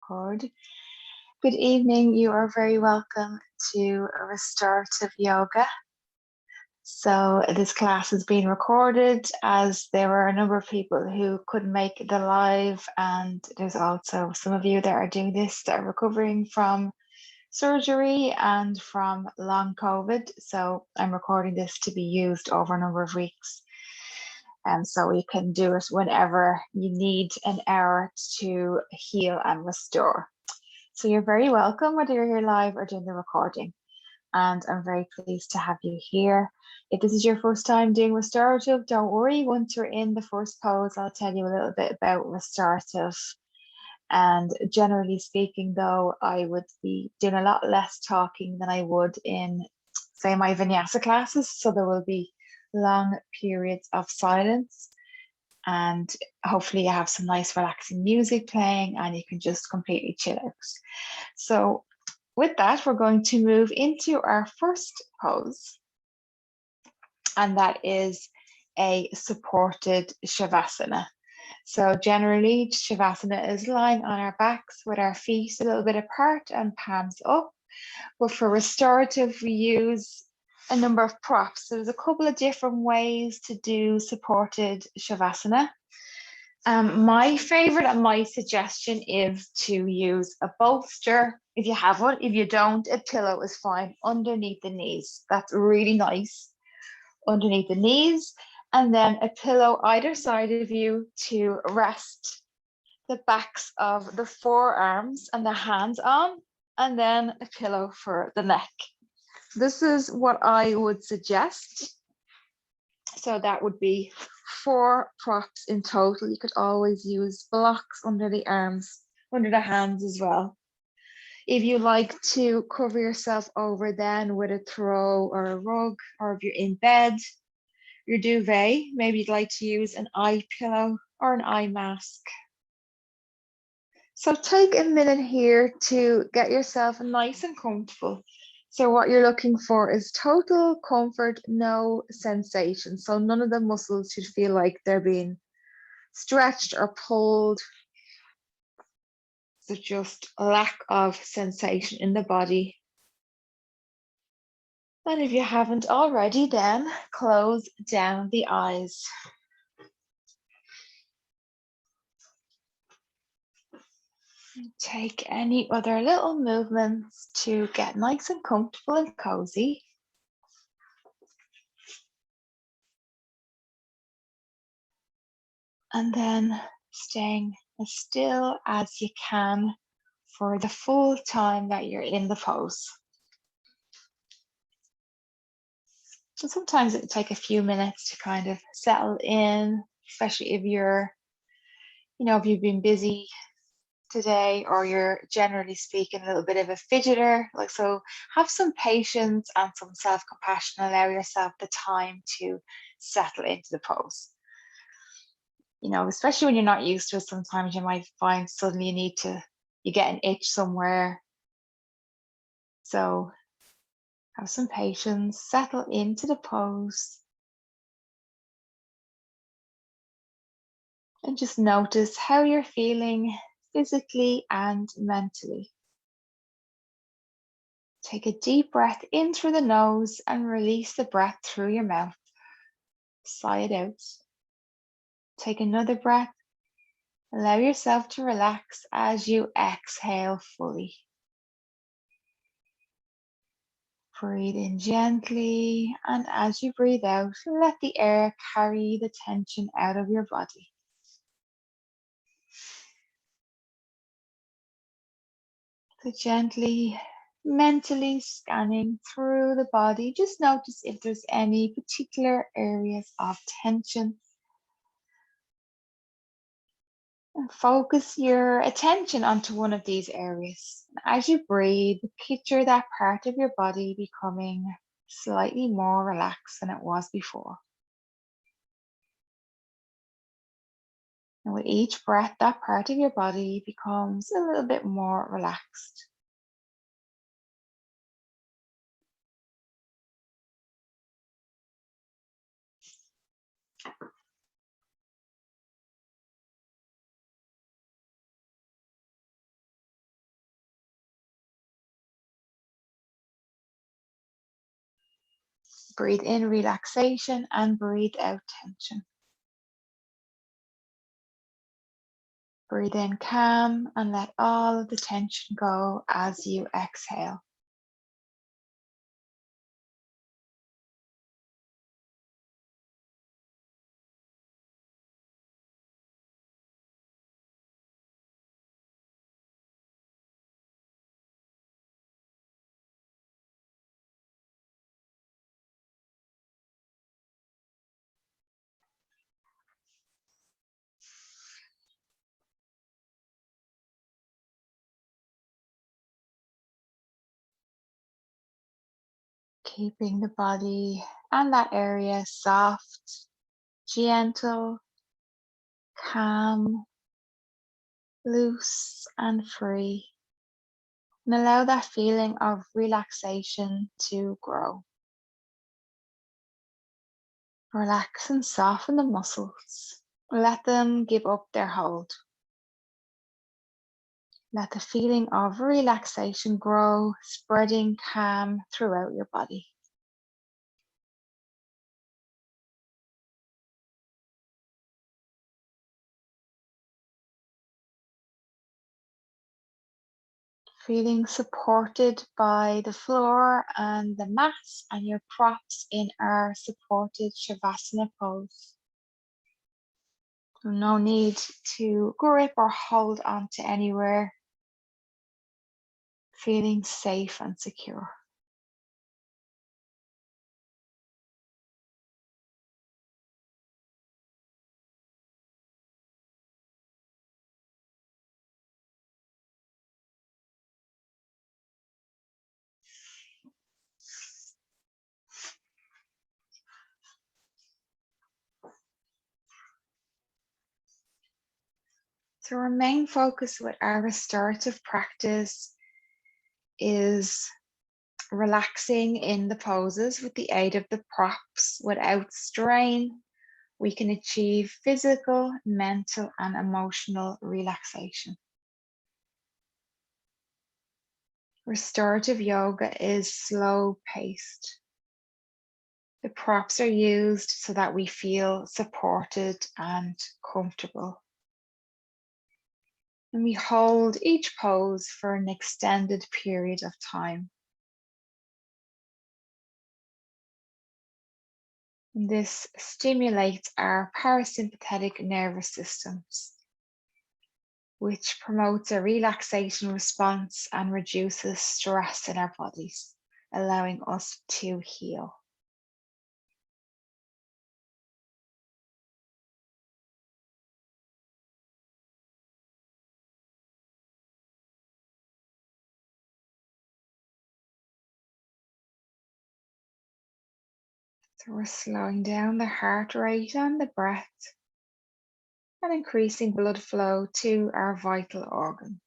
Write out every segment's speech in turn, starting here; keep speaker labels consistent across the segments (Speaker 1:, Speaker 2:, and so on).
Speaker 1: record. Good evening. You are very welcome to Restorative Yoga. So this class is being recorded as there were a number of people who couldn't make the live, and there's also some of you that are doing this that are recovering from surgery and from long COVID. So I'm recording this to be used over a number of weeks. And so you can do it whenever you need an hour to heal and restore. So you're very welcome, whether you're here live or doing the recording. And I'm very pleased to have you here. If this is your first time doing restorative, don't worry. Once you're in the first pose, I'll tell you a little bit about restorative. And generally speaking, though, I would be doing a lot less talking than I would in, say, my vinyasa classes. So there will be long periods of silence. And hopefully you have some nice relaxing music playing and you can just completely chill out. So with that, we're going to move into our first pose. And that is a supported shavasana. So generally, shavasana is lying on our backs with our feet a little bit apart and palms up. But for restorative, we use a number of props. So there's a couple of different ways to do supported shavasana. My favorite and my suggestion is to use a bolster if you have one. If you don't, a pillow is fine underneath the knees. That's really nice underneath the knees. And then a pillow either side of you to rest the backs of the forearms and the hands on, and then a pillow for the neck. This is what I would suggest. So that would be 4 props in total. You could always use blocks under the arms, under the hands as well. If you like to cover yourself over then with a throw or a rug, or if you're in bed, your duvet, maybe you'd like to use an eye pillow or an eye mask. So take a minute here to get yourself nice and comfortable. So what you're looking for is total comfort, no sensation. So none of the muscles should feel like they're being stretched or pulled. So just a lack of sensation in the body. And if you haven't already, then close down the eyes. Take any other little movements to get nice and comfortable and cozy. And then staying as still as you can for the full time that you're in the pose. So sometimes it will take a few minutes to kind of settle in, especially if you're, if you've been busy today or you're generally speaking a little bit of a fidgeter. So have some patience and some self-compassion. Allow yourself the time to settle into the pose. Especially when you're not used to it, sometimes you might find suddenly you get an itch somewhere. So have some patience, settle into the pose. And just notice how you're feeling physically and mentally. Take a deep breath in through the nose and release the breath through your mouth. Sigh it out. Take another breath. Allow yourself to relax as you exhale fully. Breathe in gently, and as you breathe out, let the air carry the tension out of your body. So gently, mentally scanning through the body, just notice if there's any particular areas of tension. And focus your attention onto one of these areas. As you breathe, picture that part of your body becoming slightly more relaxed than it was before. And with each breath, that part of your body becomes a little bit more relaxed. Breathe in relaxation and breathe out tension. Breathe in calm and let all of the tension go as you exhale. Keeping the body and that area soft, gentle, calm, loose, and free. And allow that feeling of relaxation to grow. Relax and soften the muscles. Let them give up their hold. Let the feeling of relaxation grow, spreading calm throughout your body. Feeling supported by the floor and the mat and your props in our supported shavasana pose. No need to grip or hold onto anywhere. Feeling safe and secure. So our main focus with our restorative practice is relaxing in the poses with the aid of the props without strain. We can achieve physical, mental, and emotional relaxation. Restorative yoga is slow paced. The props are used so that we feel supported and comfortable. And we hold each pose for an extended period of time. And this stimulates our parasympathetic nervous systems, which promotes a relaxation response and reduces stress in our bodies, allowing us to heal. So we're slowing down the heart rate and the breath and increasing blood flow to our vital organs.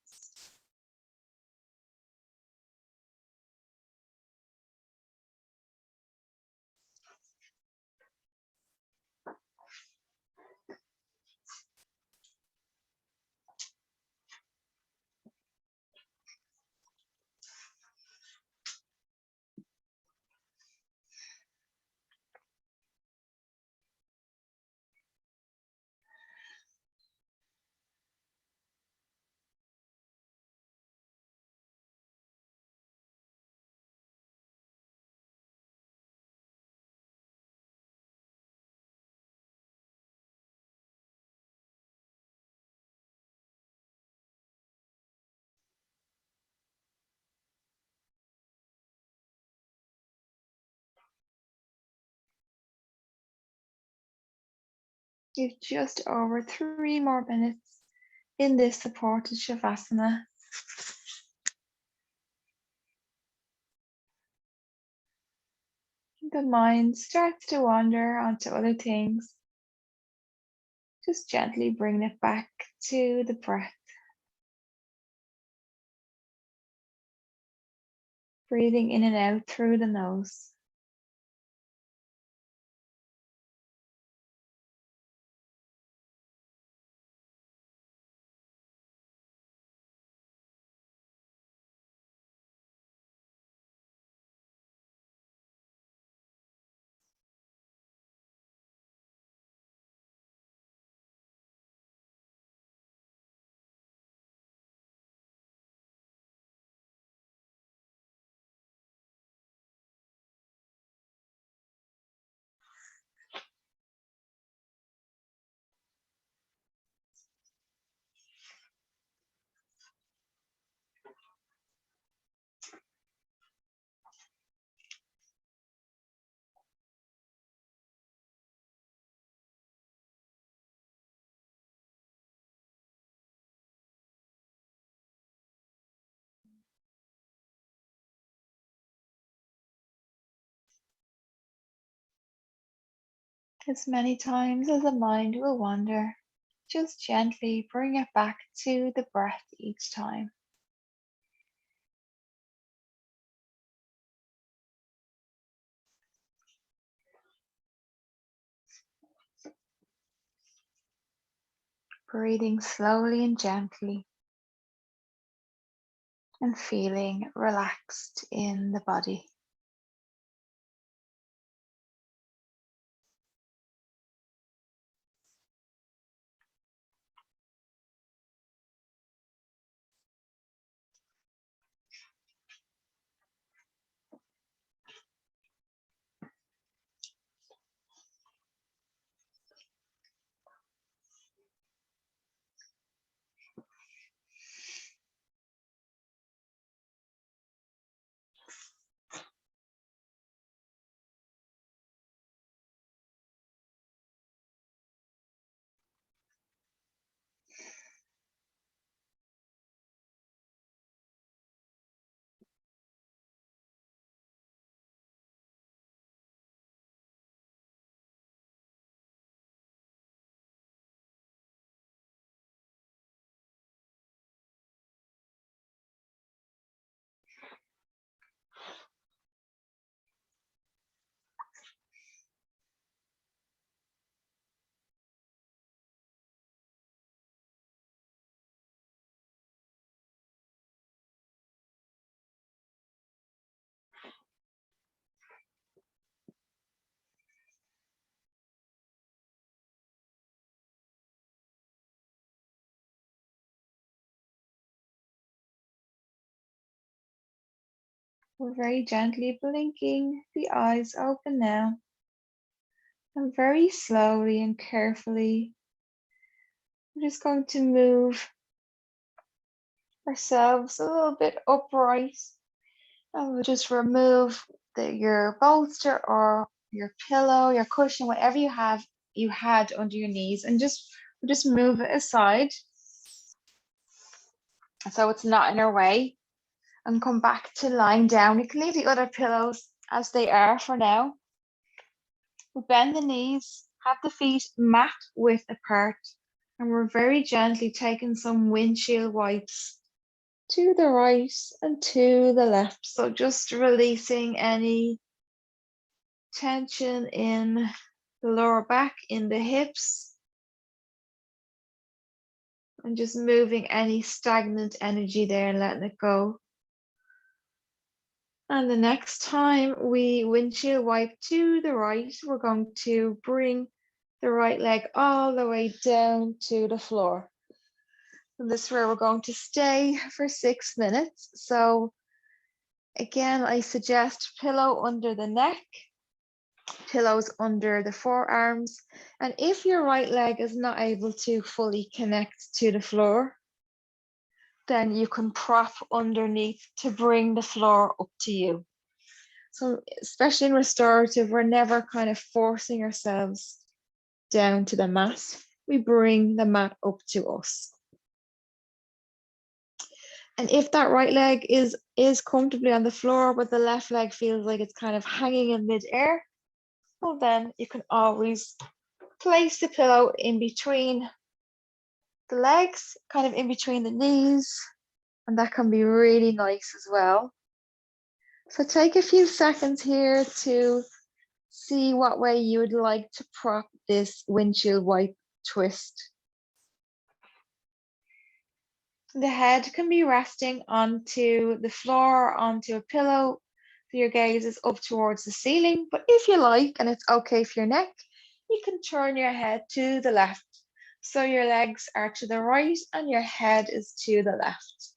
Speaker 1: You've just over 3 more minutes in this supported shavasana. The mind starts to wander onto other things. Just gently bring it back to the breath. Breathing in and out through the nose. As many times as the mind will wander, just gently bring it back to the breath each time. Breathing slowly and gently and feeling relaxed in the body. We're very gently blinking the eyes open now. And very slowly and carefully, we're just going to move ourselves a little bit upright. And we'll just remove your bolster or your pillow, your cushion, whatever you had under your knees, and just move it aside so it's not in our way, and come back to lying down. You can leave the other pillows as they are for now. We'll bend the knees, have the feet mat width apart, and we're very gently taking some windshield wipes to the right and to the left. So just releasing any tension in the lower back, in the hips, and just moving any stagnant energy there and letting it go. And the next time we windshield wipe to the right, we're going to bring the right leg all the way down to the floor. And this is where we're going to stay for 6 minutes. So again, I suggest pillow under the neck, pillows under the forearms. And if your right leg is not able to fully connect to the floor, then you can prop underneath to bring the floor up to you. So especially in restorative, we're never kind of forcing ourselves down to the mat. We bring the mat up to us. And if that right leg is comfortably on the floor, but the left leg feels like it's kind of hanging in midair, well, then you can always place the pillow in between the legs, kind of in between the knees, and that can be really nice as well. So take a few seconds here to see what way you would like to prop this windshield wipe twist. The head can be resting onto the floor, onto a pillow, so your gaze is up towards the ceiling. But if you like, and it's okay for your neck, you can turn your head to the left. So your legs are to the right and your head is to the left.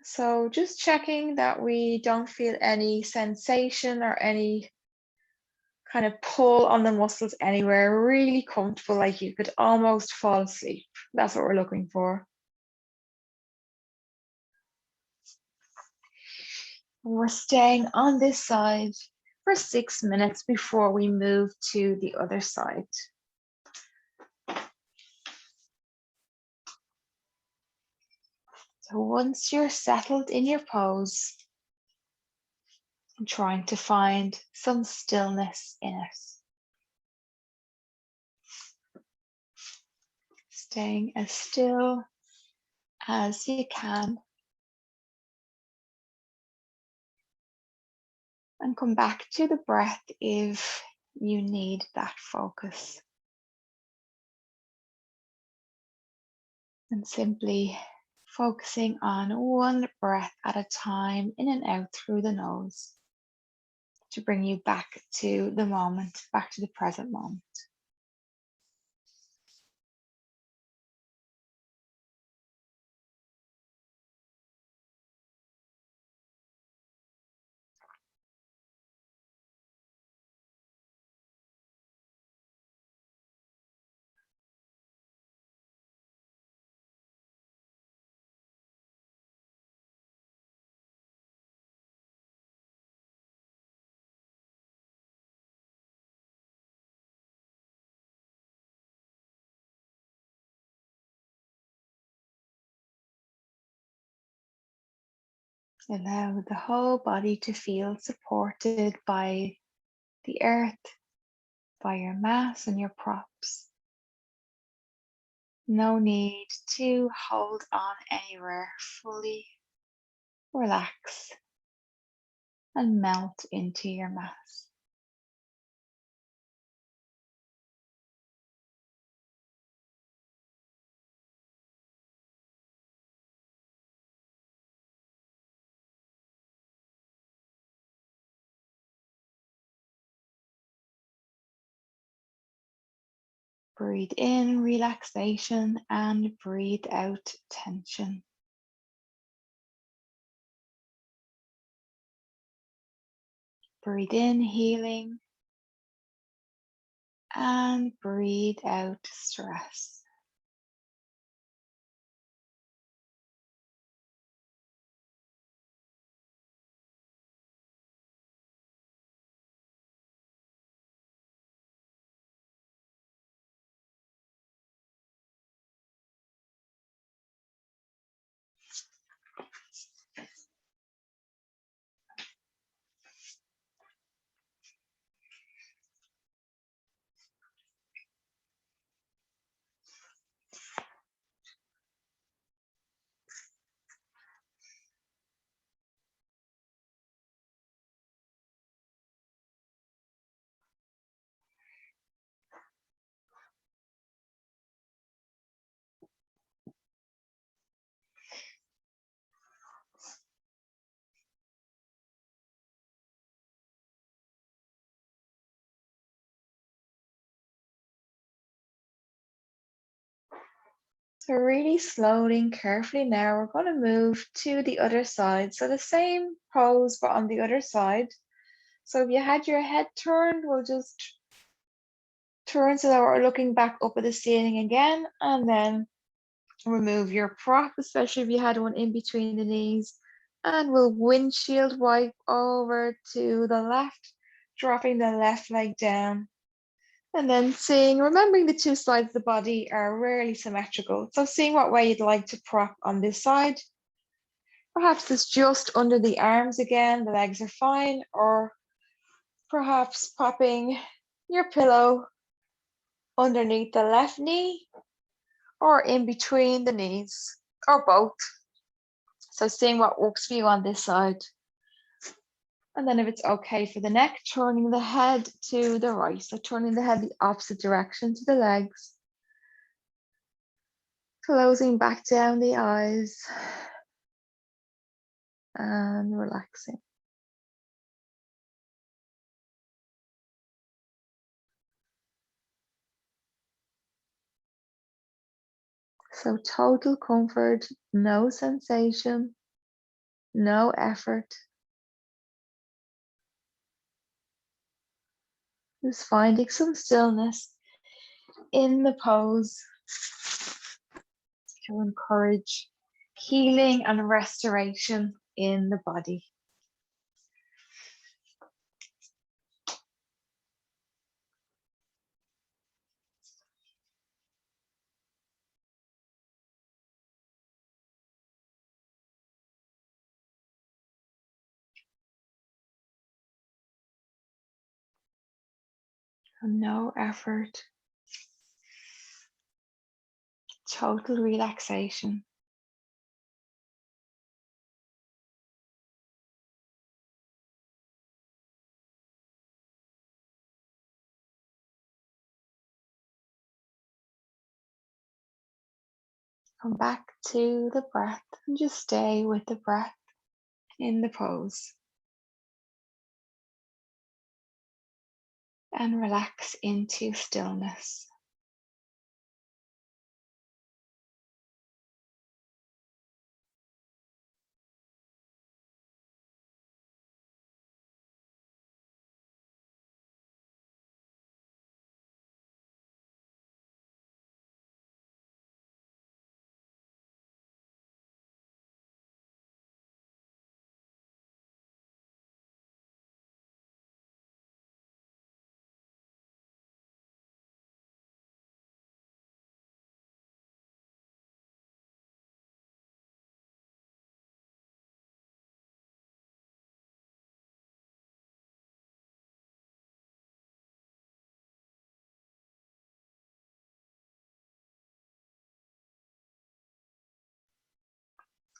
Speaker 1: So just checking that we don't feel any sensation or any kind of pull on the muscles anywhere, really comfortable, like you could almost fall asleep. That's what we're looking for. We're staying on this side for 6 minutes before we move to the other side. So once you're settled in your pose, trying to find some stillness in it. Staying as still as you can. And come back to the breath if you need that focus. And simply focusing on one breath at a time, in and out through the nose, to bring you back to the moment, back to the present moment. Allow the whole body to feel supported by the earth, by your mats and your props. No need to hold on anywhere. Fully relax and melt into your mat. Breathe in relaxation and breathe out tension. Breathe in healing and breathe out stress. So really slowly and carefully now, we're going to move to the other side. So the same pose, but on the other side. So if you had your head turned, we'll just turn so that we're looking back up at the ceiling again, and then remove your prop, especially if you had one in between the knees. And we'll windshield wipe over to the left, dropping the left leg down. And then remembering the two sides of the body are rarely symmetrical. So seeing what way you'd like to prop on this side. Perhaps it's just under the arms again, the legs are fine, or perhaps popping your pillow underneath the left knee or in between the knees, or both. So seeing what works for you on this side. And then if it's okay for the neck, turning the head to the right. So turning the head the opposite direction to the legs. Closing back down the eyes and relaxing. So total comfort, no sensation, no effort. Just finding some stillness in the pose to encourage healing and restoration in the body. No effort, total relaxation. Come back to the breath and just stay with the breath in the pose. And relax into stillness.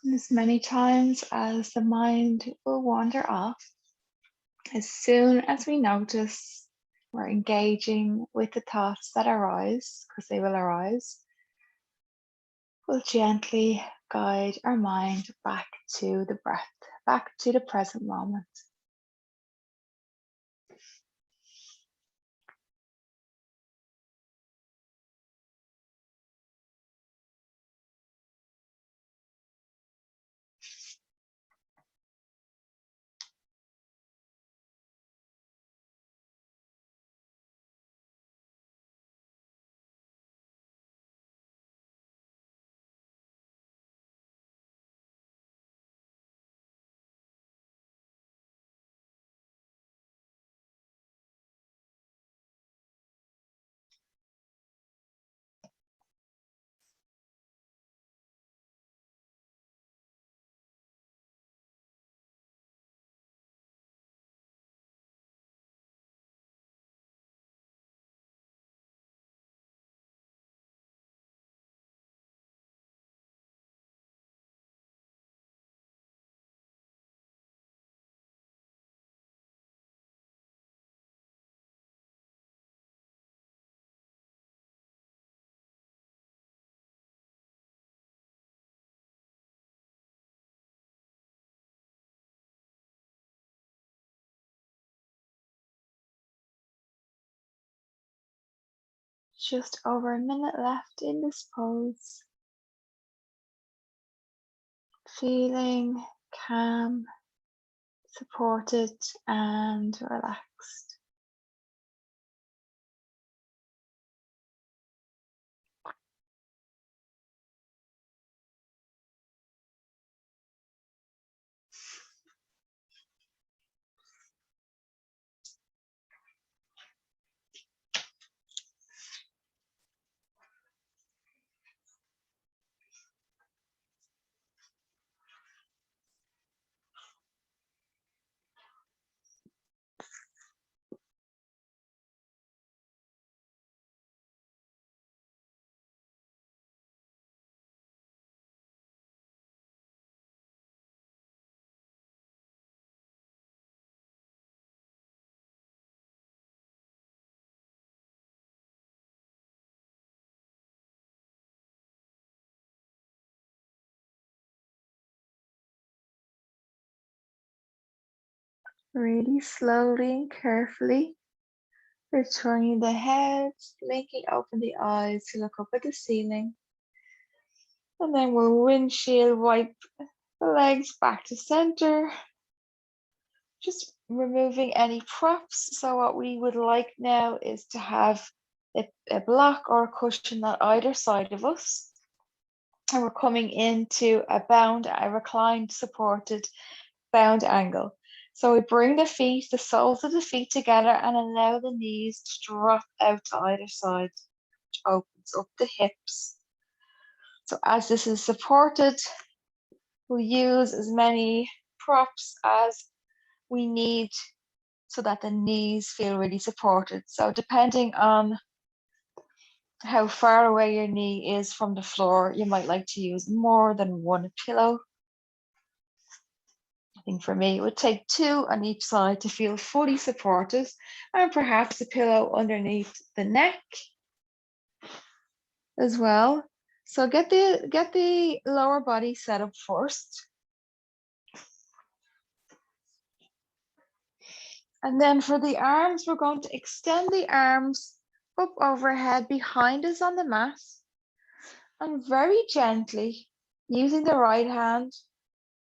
Speaker 1: And as many times as the mind will wander off, as soon as we notice we're engaging with the thoughts that arise, because they will arise, we'll gently guide our mind back to the breath, back to the present moment. Just over a minute left in this pose, feeling calm, supported, and relaxed. Really slowly and carefully returning the head, blinking open the eyes to look up at the ceiling. And then we'll windshield wipe the legs back to center. Just removing any props. So what we would like now is to have a block or a cushion on either side of us. And we're coming into a reclined, supported, bound angle. So we bring the feet, the soles of the feet together and allow the knees to drop out to either side, which opens up the hips. So as this is supported, we'll use as many props as we need so that the knees feel really supported. So depending on how far away your knee is from the floor, you might like to use more than one pillow. I think for me, it would take 2 on each side to feel fully supported, and perhaps a pillow underneath the neck as well. So get the lower body set up first. And then for the arms, we're going to extend the arms up overhead behind us on the mat. And very gently, using the right hand,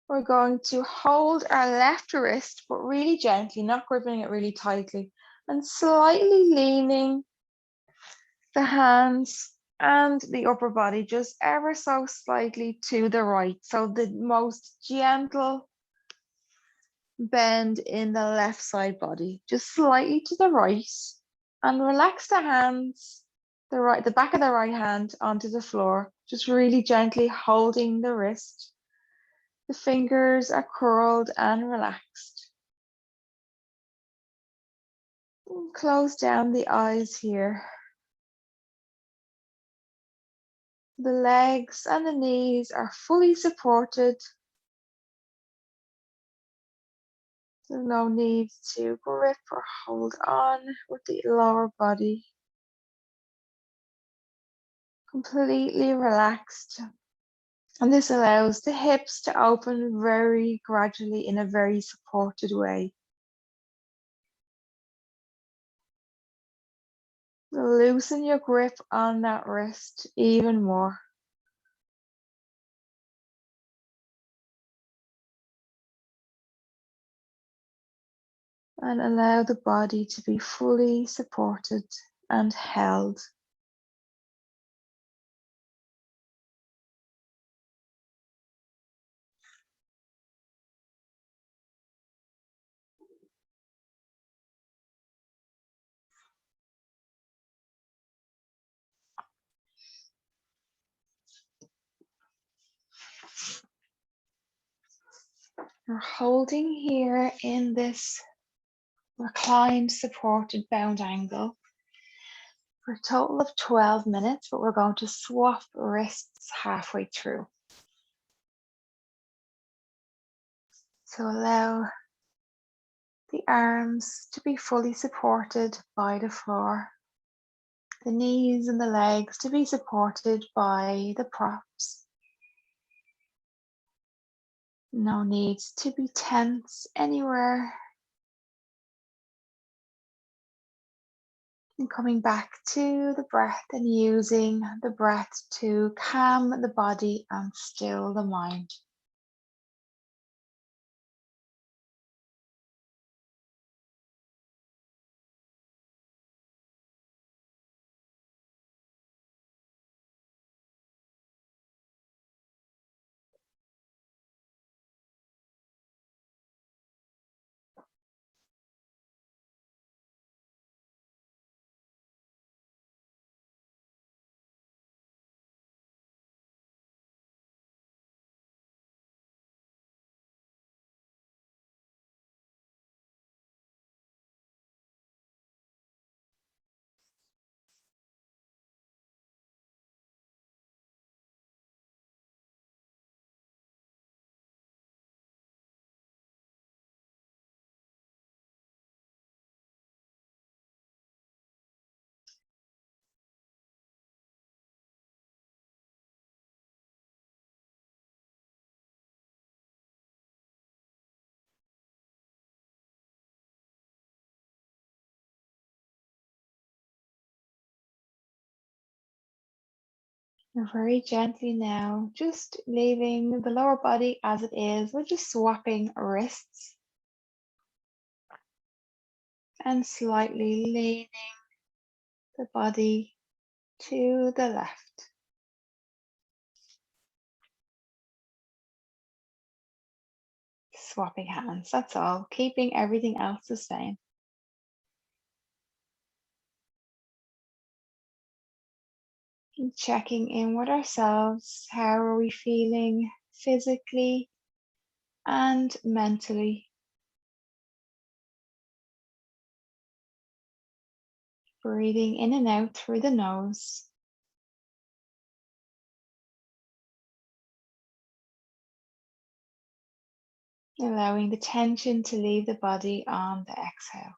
Speaker 1: we're going to hold our left wrist, but really gently, not gripping it really tightly, and slightly leaning the hands and the upper body just ever so slightly to the right. So the most gentle bend in the left side body, just slightly to the right, and relax the hands, the back of the right hand onto the floor, just really gently holding the wrist. The fingers are curled and relaxed. Close down the eyes here. The legs and the knees are fully supported. There's no need to grip or hold on with the lower body. Completely relaxed. And this allows the hips to open very gradually in a very supported way. Loosen your grip on that wrist even more. And allow the body to be fully supported and held. We're holding here in this reclined, supported, bound angle for a total of 12 minutes, but we're going to swap wrists halfway through. So allow the arms to be fully supported by the floor, the knees and the legs to be supported by the props. No need to be tense anywhere. And coming back to the breath and using the breath to calm the body and still the mind. Very gently now, just leaving the lower body as it is. We're just swapping wrists and slightly leaning the body to the left. Swapping hands, that's all, keeping everything else the same. And checking in with ourselves. How are we feeling physically and mentally? Breathing in and out through the nose. Allowing the tension to leave the body on the exhale.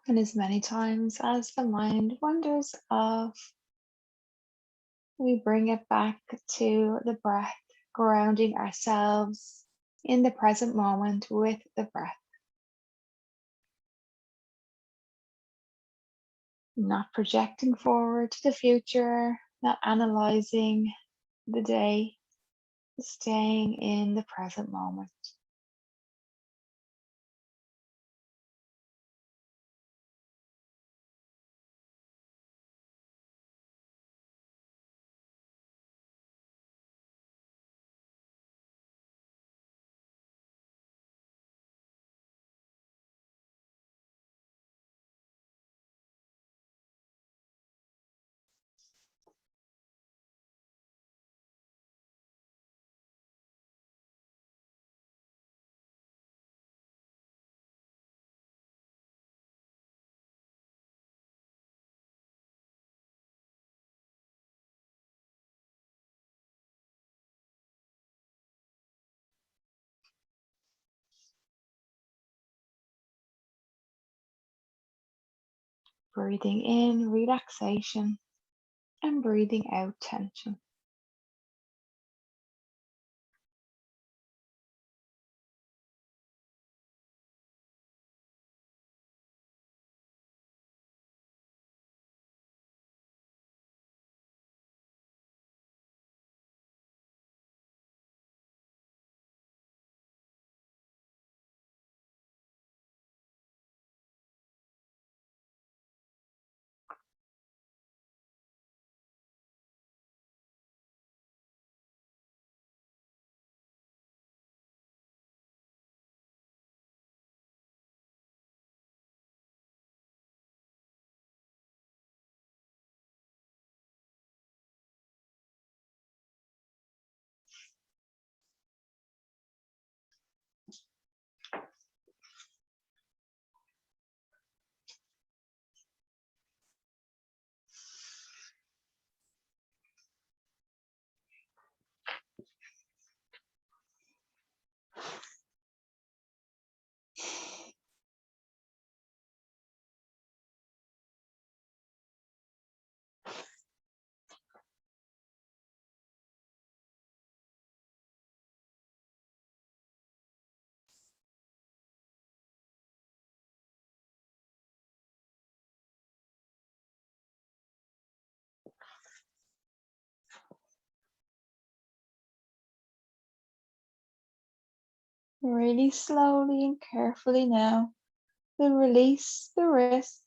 Speaker 1: And as many times as the mind wanders off, we bring it back to the breath, grounding ourselves in the present moment with the breath. Not projecting forward to the future, not analyzing the day, staying in the present moment. Breathing in relaxation and breathing out tension. Really slowly and carefully now, we'll release the wrists.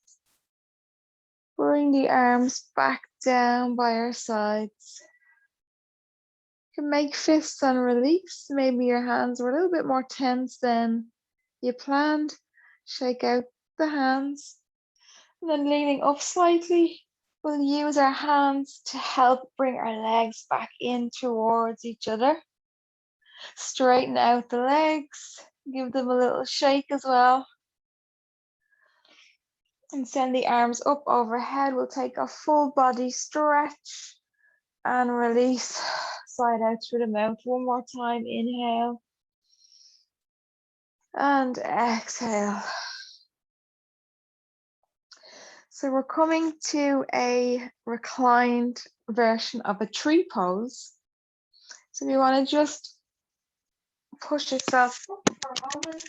Speaker 1: Bring the arms back down by our sides. You can make fists on release. Maybe your hands were a little bit more tense than you planned. Shake out the hands. And then leaning up slightly, we'll use our hands to help bring our legs back in towards each other. Straighten out the legs. Give them a little shake as well. And send the arms up overhead. We'll take a full body stretch and release. Side out through the mouth. One more time. Inhale. And exhale. So we're coming to a reclined version of a tree pose. So you want to just push yourself up for a moment.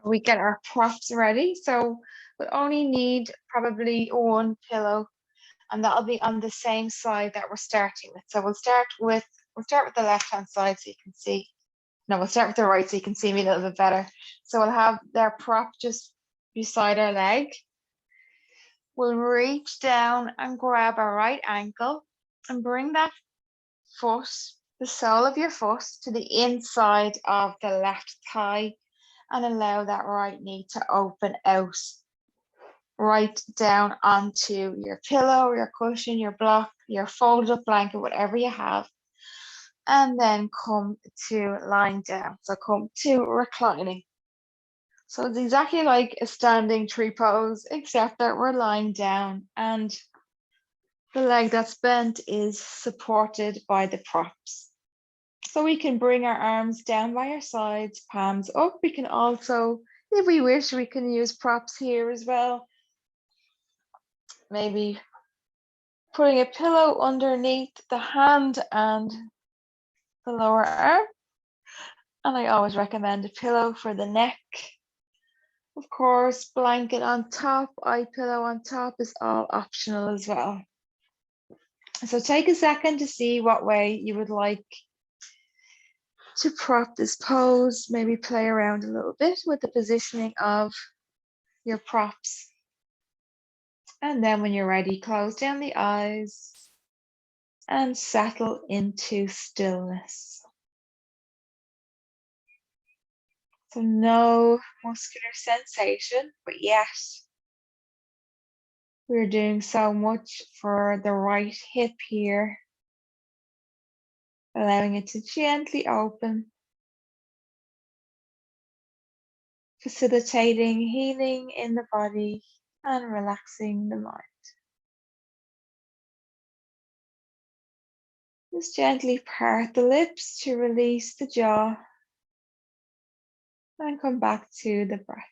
Speaker 1: We get our props ready. So we'll only need probably one pillow, and that'll be on the same side that we're starting with. So we'll start with the left-hand side so you can see. No, we'll start with the right so you can see me a little bit better. So we'll have their prop just beside our leg. We'll reach down and grab our right ankle and bring that foot, the sole of your foot, to the inside of the left thigh and allow that right knee to open out right down onto your pillow, your cushion, your block, your folded up blanket, whatever you have. And then come to lying down. So come to reclining. So it's exactly like a standing tree pose, except that we're lying down and the leg that's bent is supported by the props. So we can bring our arms down by our sides, palms up. We can also, if we wish, we can use props here as well. Maybe putting a pillow underneath the hand and the lower arm. And I always recommend a pillow for the neck. Of course, blanket on top, eye pillow on top is all optional as well. So take a second to see what way you would like to prop this pose. Maybe play around a little bit with the positioning of your props. And then when you're ready, close down the eyes and settle into stillness. So no muscular sensation, but yet we're doing so much for the right hip here, allowing it to gently open, facilitating healing in the body and relaxing the mind. Just gently part the lips to release the jaw and come back to the breath.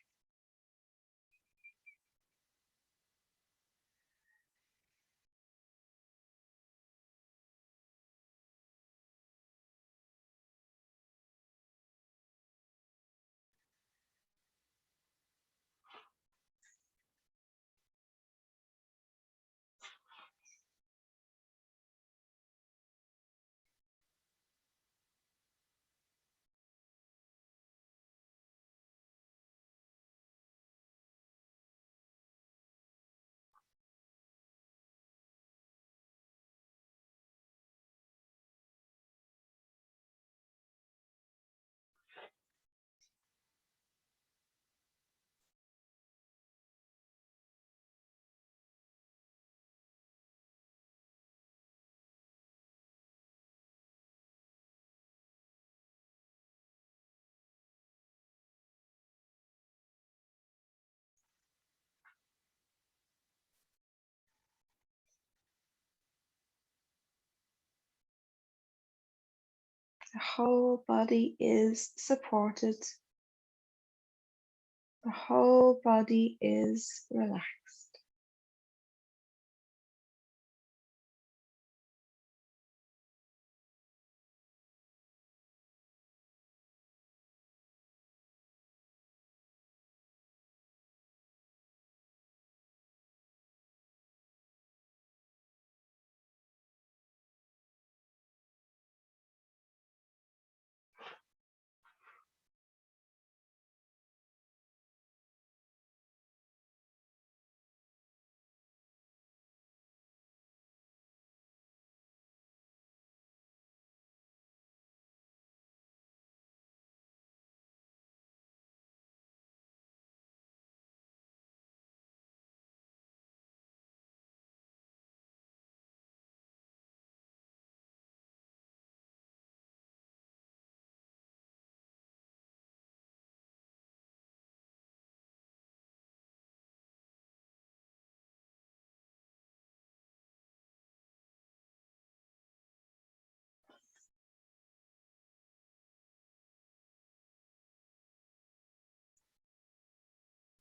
Speaker 1: The whole body is supported. The whole body is relaxed.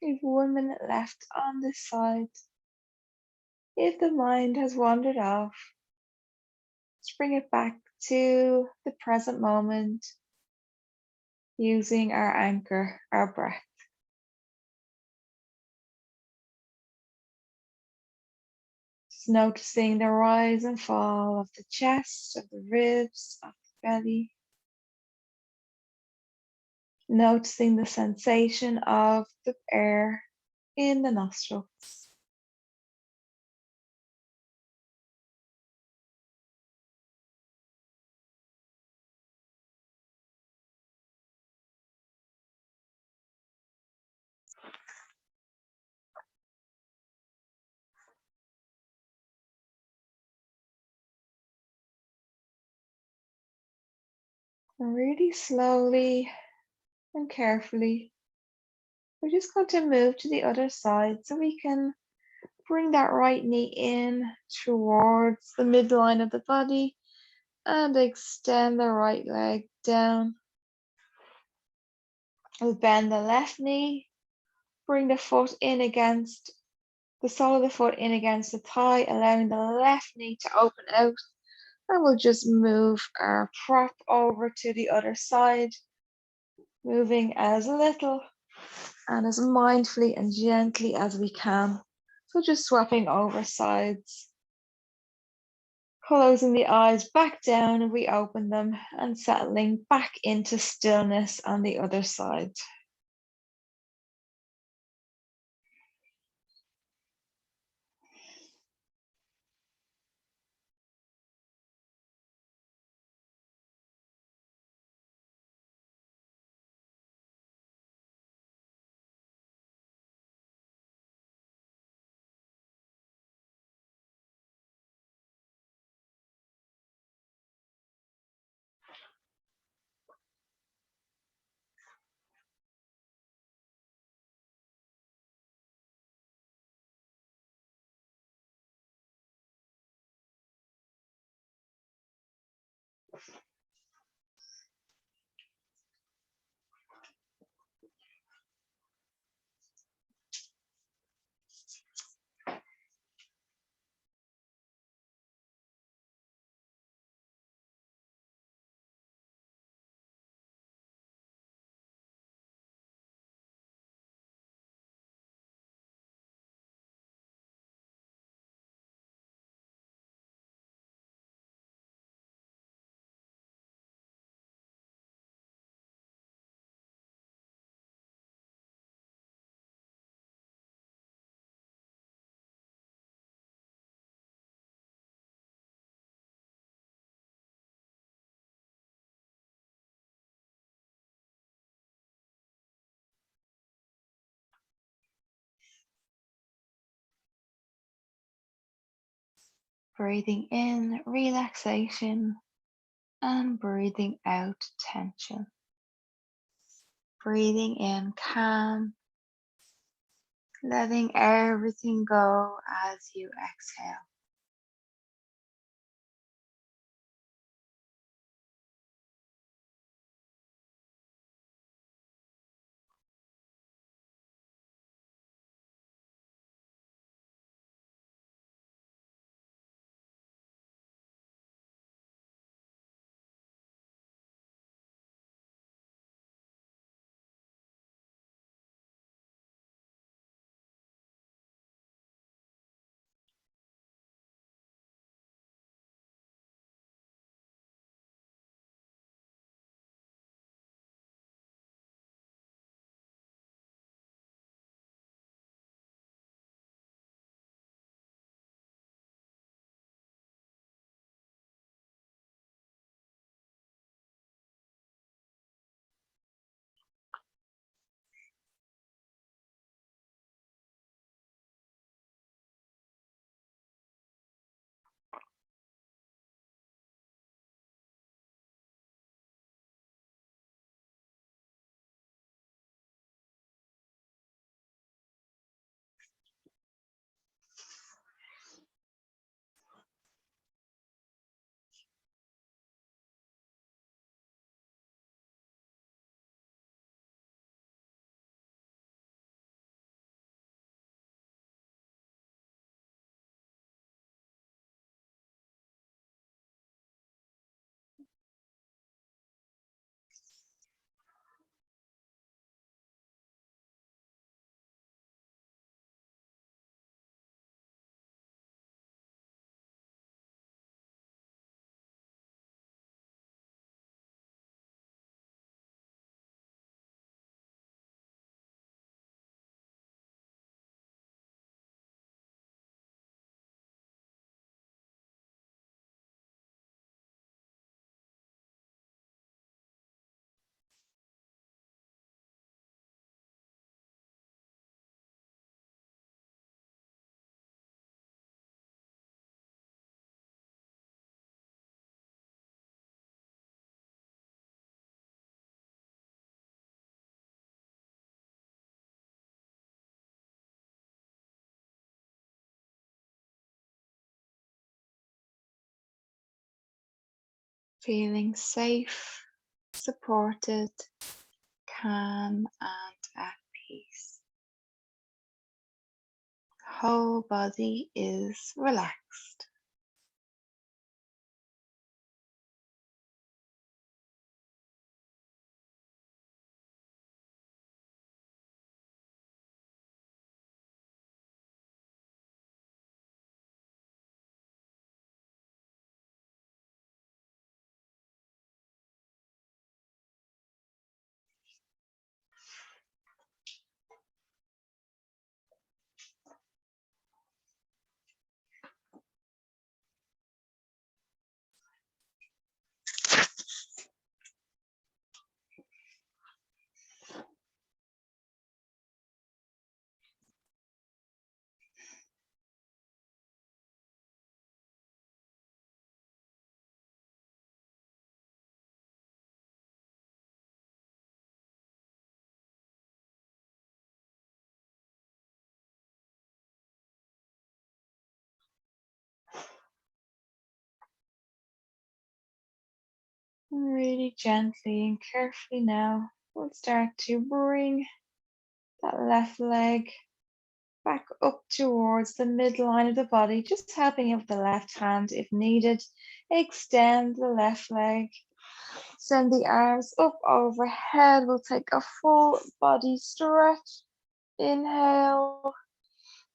Speaker 1: We've 1 minute left on this side. If the mind has wandered off, just bring it back to the present moment using our anchor, our breath. Just noticing the rise and fall of the chest, of the ribs, of the belly. Noticing the sensation of the air in the nostrils. And really slowly and carefully, we're just going to move to the other side so we can bring that right knee in towards the midline of the body and extend the right leg down. We'll bend the left knee, bring the foot in against the sole of the foot in against the thigh, allowing the left knee to open out. And we'll just move our prop over to the other side, moving as little and as mindfully and gently as we can. So just swapping over sides. Closing the eyes back down and we open them and settling back into stillness on the other side. Breathing in relaxation and breathing out tension. Breathing in calm, letting everything go as you exhale. feeling safe, supported, calm, and at peace. Whole body is relaxed. Really gently and carefully now, we'll start to bring that left leg back up towards the midline of the body, just helping you with the left hand if needed. Extend the left leg. Send the arms up overhead. We'll take a full body stretch. Inhale.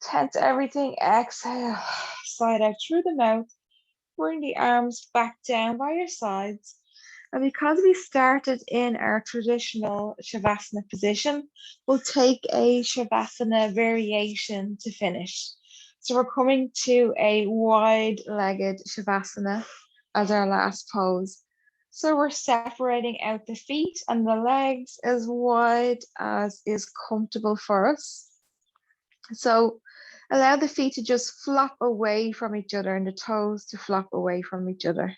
Speaker 1: Tense everything. Exhale. Slide out through the mouth. Bring the arms back down by your sides. And because we started in our traditional shavasana position, we'll take a shavasana variation to finish. So we're coming to a wide-legged shavasana as our last pose. So we're separating out the feet and the legs as wide as is comfortable for us. So allow the feet to just flop away from each other and the toes to flop away from each other.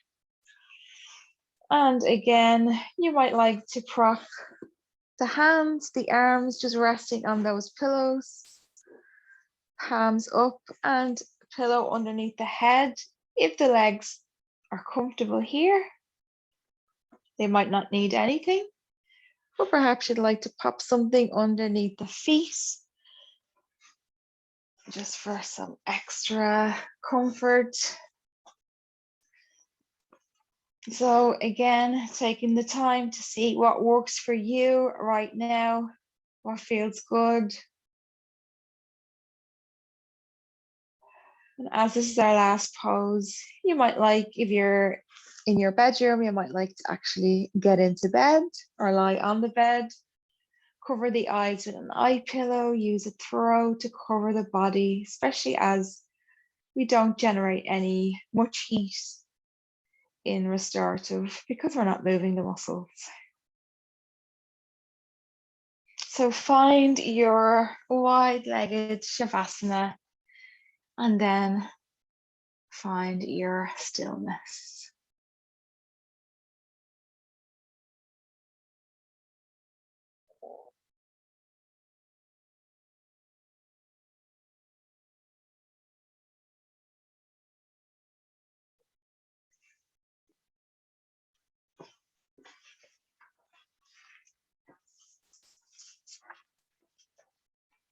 Speaker 1: And again, you might like to prop the hands, the arms just resting on those pillows, palms up and pillow underneath the head. If the legs are comfortable here, they might not need anything, but perhaps you'd like to pop something underneath the feet just for some extra comfort. So again, taking the time to see what works for you right now, what feels good. And as this is our last pose, you might like, if you're in your bedroom, you might like to actually get into bed or lie on the bed. Cover the eyes with an eye pillow, use a throw to cover the body, especially as we don't generate any much heat in restorative because we're not moving the muscles. So find your wide-legged shavasana and then find your stillness.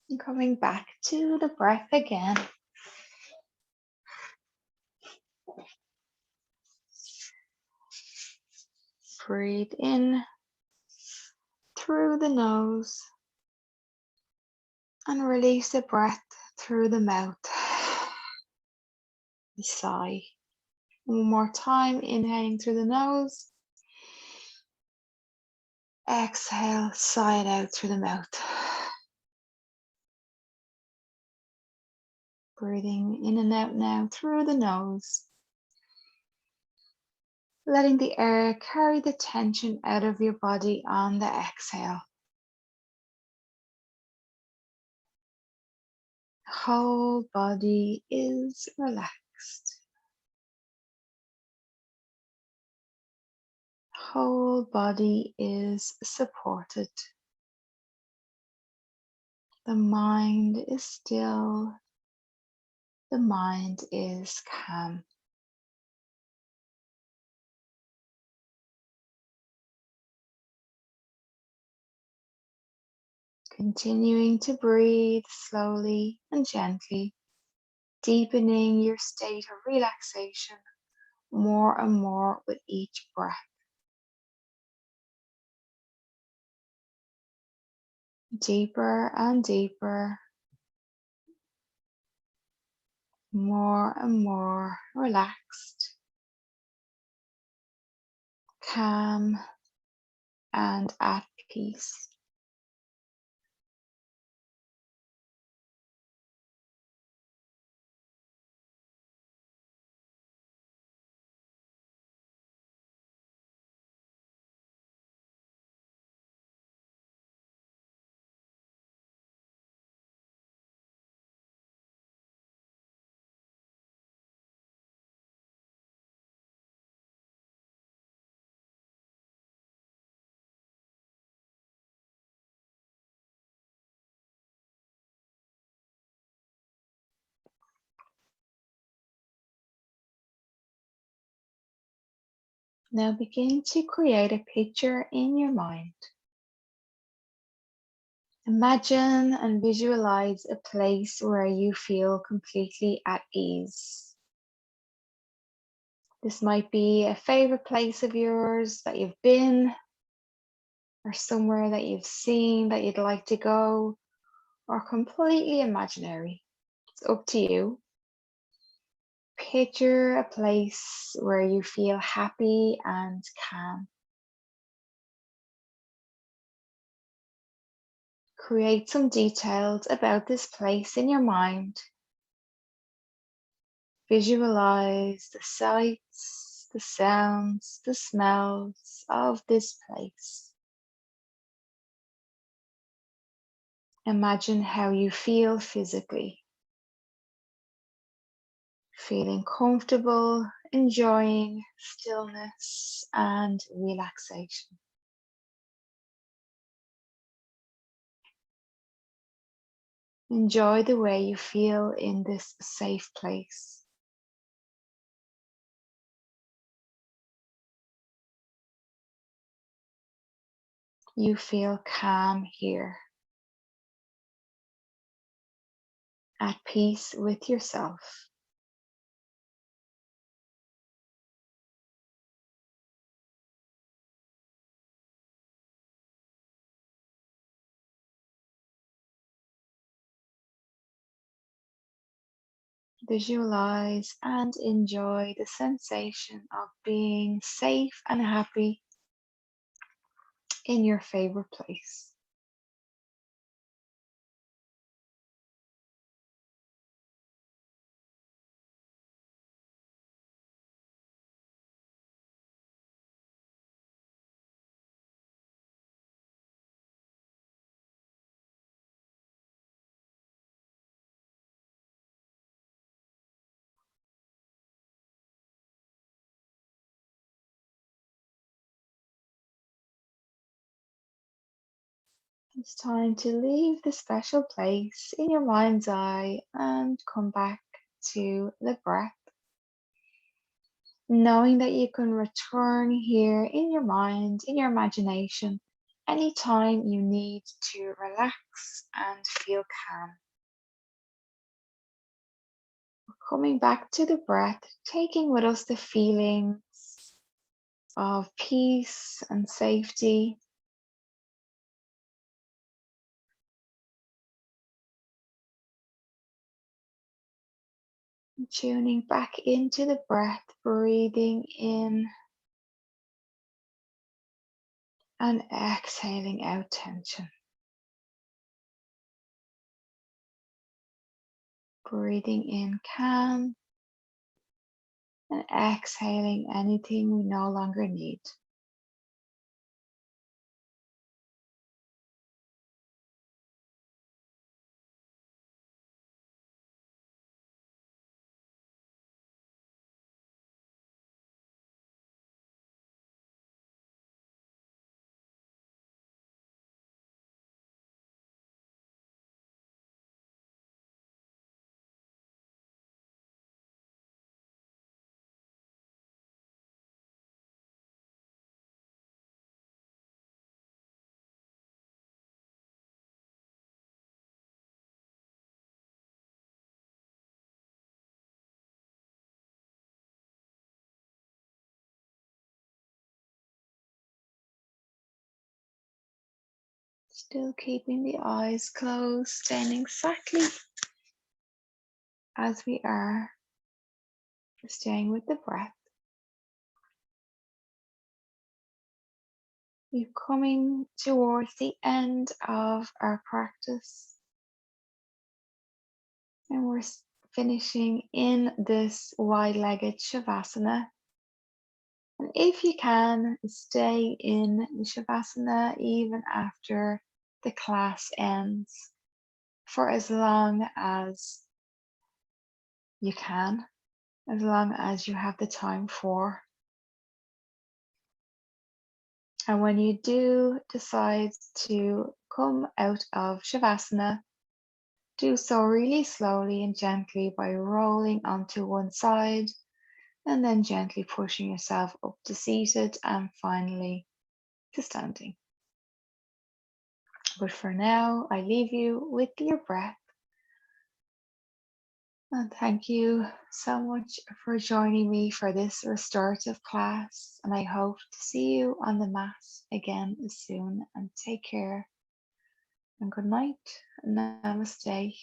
Speaker 1: And coming back to the breath again. Breathe in through the nose and release the breath through the mouth. Sigh. One more time, inhaling through the nose. Exhale, sigh it out through the mouth. Breathing in and out now through the nose. Letting the air carry the tension out of your body on the exhale. Whole body is relaxed. Whole body is supported. The mind is still. The mind is calm. Continuing to breathe slowly and gently, deepening your state of relaxation more and more with each breath. Deeper and deeper, more and more relaxed, calm, and at peace. Now begin to create a picture in your mind. Imagine and visualize a place where you feel completely at ease. This might be a favorite place of yours that you've been, or somewhere that you've seen that you'd like to go, or completely imaginary. It's up to you. Picture a place where you feel happy and calm. Create some details about this place in your mind. Visualize the sights, the sounds, the smells of this place. Imagine how you feel physically. Feeling comfortable, enjoying stillness and relaxation. Enjoy the way you feel in this safe place. You feel calm here, at peace with yourself. Visualize and enjoy the sensation of being safe and happy in your favorite place. It's time to leave the special place in your mind's eye and come back to the breath, knowing that you can return here in your mind, in your imagination, anytime you need to relax and feel calm. Coming back to the breath, taking with us the feelings of peace and safety. Tuning back into the breath, breathing in and exhaling out tension. Breathing in calm and exhaling anything we no longer need. Still keeping the eyes closed, staying exactly as we are, staying with the breath. We're coming towards the end of our practice, and we're finishing in this wide-legged shavasana. And if you can, stay in the shavasana even after the class ends for as long as you can, as long as you have the time for. And when you do decide to come out of shavasana, do so really slowly and gently by rolling onto one side and then gently pushing yourself up to seated and finally to standing. But for now, I leave you with your breath. And thank you so much for joining me for this restorative class. And I hope to see you on the mat again soon. And take care. And good night. Namaste.